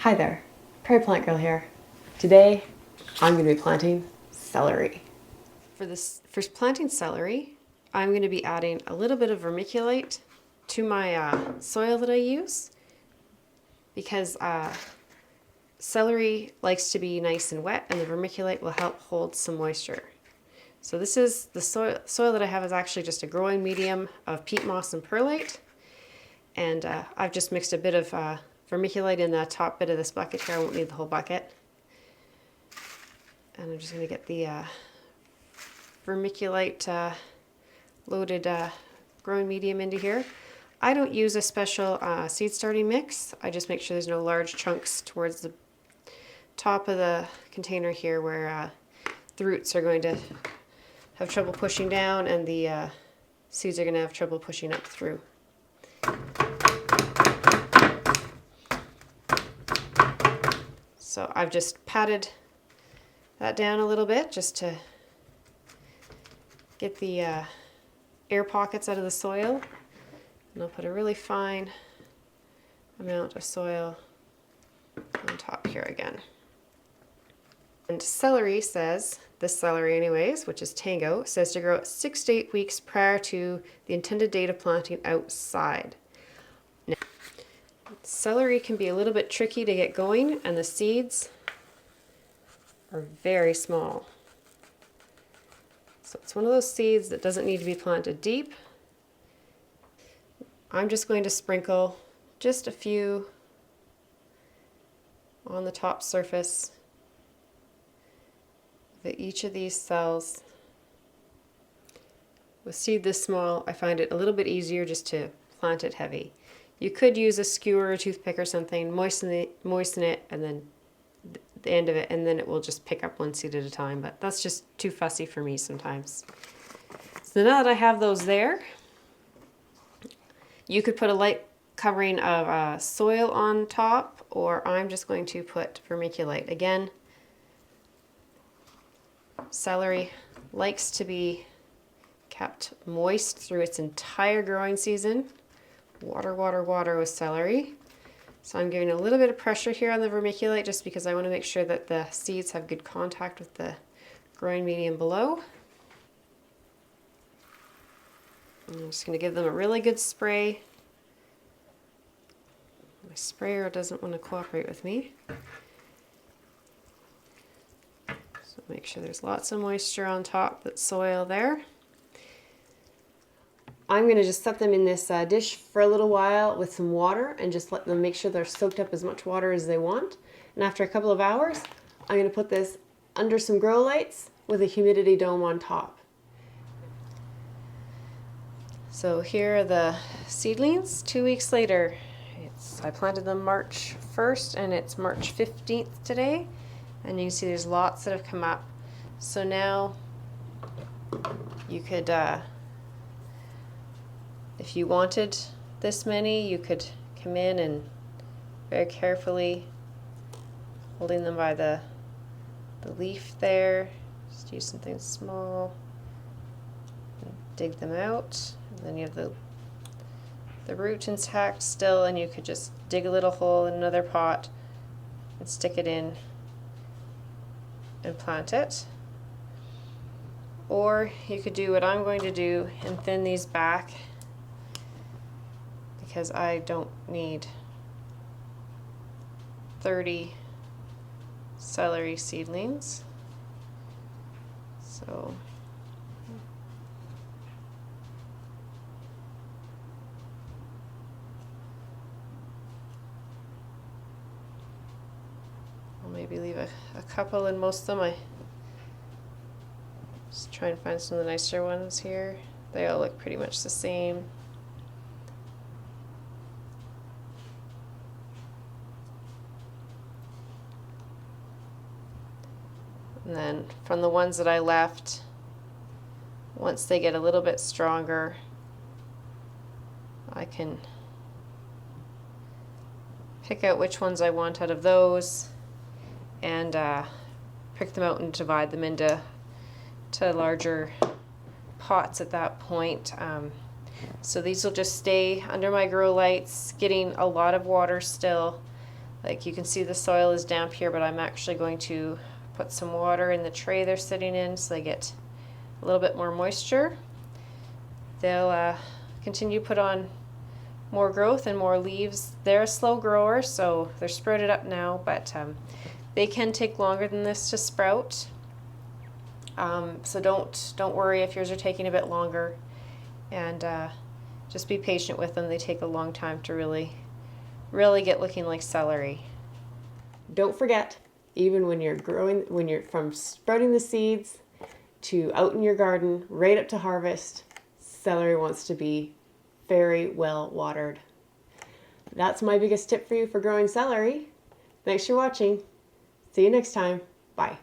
Hi there, Prairie Plant Girl here. Today, I'm going to be planting celery. For planting celery, I'm going to be adding a little bit of vermiculite to my soil that I use because celery likes to be nice and wet, and the vermiculite will help hold some moisture. So this is the soil that I have is actually just a growing medium of peat moss and perlite, and I've just mixed a bit of vermiculite in the top bit of this bucket here. I won't need the whole bucket. And I'm just going to get the vermiculite loaded growing medium into here. I don't use a special seed starting mix. I just make sure there's no large chunks towards the top of the container here where the roots are going to have trouble pushing down and the seeds are going to have trouble pushing up through. So I've just patted that down a little bit just to get the air pockets out of the soil. And I'll put a really fine amount of soil on top here again. And celery says, this celery anyways, which is Tango, says to grow 6 to 8 weeks prior to the intended date of planting outside. Now, celery can be a little bit tricky to get going, and the seeds are very small. So it's one of those seeds that doesn't need to be planted deep. I'm just going to sprinkle just a few on the top surface of each of these cells. With seed this small, I find it a little bit easier just to plant it heavy. You could use a skewer or toothpick or something, moisten it, and then the end of it, and then it will just pick up one seed at a time, but that's just too fussy for me sometimes. So now that I have those there, you could put a light covering of soil on top, or I'm just going to put vermiculite. Again, celery likes to be kept moist through its entire growing season. Water, water, water with celery. So I'm giving a little bit of pressure here on the vermiculite just because I want to make sure that the seeds have good contact with the growing medium below. And I'm just going to give them a really good spray. My sprayer doesn't want to cooperate with me. So make sure there's lots of moisture on top, that soil there. I'm going to just set them in this dish for a little while with some water and just let them make sure they're soaked up as much water as they want. And after a couple of hours, I'm going to put this under some grow lights with a humidity dome on top. So here are the seedlings 2 weeks later. I planted them March 1st and it's March 15th today. And you can see there's lots that have come up. So now you could if you wanted this many, you could come in and very carefully, holding them by the leaf there, just use something small, and dig them out. And then you have the root intact still, and you could just dig a little hole in another pot and stick it in and plant it. Or you could do what I'm going to do and thin these back, because I don't need 30 celery seedlings. So I'll maybe leave a couple in most of them. I just try and find some of the nicer ones here. They all look pretty much the same. And then from the ones that I left, once they get a little bit stronger, I can pick out which ones I want out of those and pick them out and divide them into larger pots at that point. So these will just stay under my grow lights, getting a lot of water still. Like you can see the soil is damp here, but I'm actually going to put some water in the tray they're sitting in so they get a little bit more moisture. They'll continue to put on more growth and more leaves. They're a slow grower, so they're sprouted up now, but they can take longer than this to sprout. So don't worry if yours are taking a bit longer, and just be patient with them. They take a long time to really get looking like celery. Don't forget, even when you're from sprouting the seeds to out in your garden, right up to harvest, celery wants to be very well watered. That's my biggest tip for you for growing celery. Thanks for watching. See you next time. Bye.